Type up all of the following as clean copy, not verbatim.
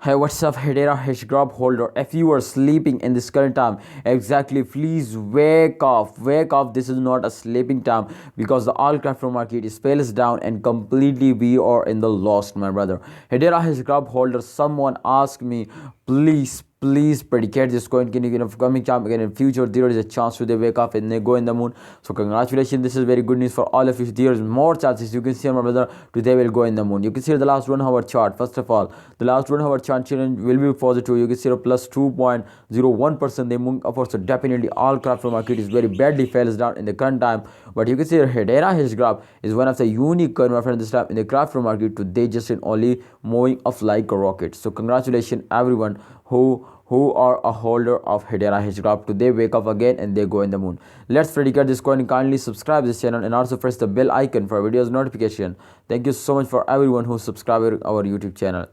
Hey, what's up, Hedera Hashgraph holder? If you are sleeping in this current time, exactly, please wake up. Wake up. This is not a sleeping time because the all crypto market is fails down and completely we are in the lost, my brother. Hedera Hashgraph holder, someone asked me, please predicate this coin can you coming time again in future. There is a chance to they wake up and they go in the moon. So congratulations, this is very good news for all of you. There is more chances. You can see, my brother, today will go in the moon. You can see the last 1 hour chart. First of all, the last 1 hour chart will be positive. You can see a plus 2.01%. They move upwards. So definitely all crypto market is very badly fails down in the current time. But you can see Hedera Hashgraph is one of the unique coin, my friend, this time in the crypto market. Today just in only moving off like a rocket. So congratulations everyone who are a holder of Hedera Hashgraph. Today wake up again and they go in the moon. Let's predicate this coin. Kindly subscribe this channel and also press the bell icon for videos notification. Thank you so much for everyone who subscribed our YouTube channel.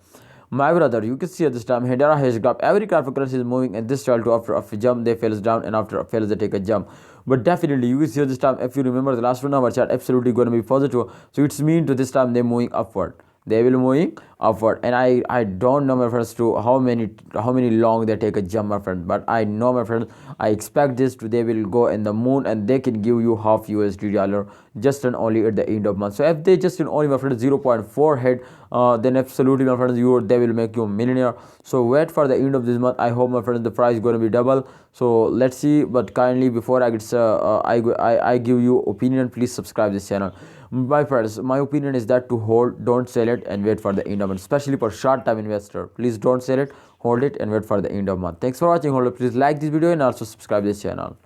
My brother, you can see at this time Hedera Hashgraph, every cryptocurrency is moving in this chart to after a jump they fails down and after a fails they take a jump. But definitely you can see at this time, if you remember the last 1 hour chart, absolutely going to be positive. So it's mean to this time they're moving upward. They will moving upward, and I don't know, my friends, to how many long they take a jump, my friend, but I know, my friend, I expect this to they will go in the moon and they can give you half USD dollar just and only at the end of month. So if they just in only, my friend, 0.4 head, then absolutely, my friends, they will make you a millionaire. So wait for the end of this month. I hope, my friends, the price is going to be double. So let's see. But kindly, before I get I give you opinion, please subscribe this channel. My friends, my opinion is that to hold, don't sell it and wait for the end of month, especially for short time investor. Please don't sell it, hold it and wait for the end of month. Thanks for watching, holder. Please like this video and also subscribe this channel.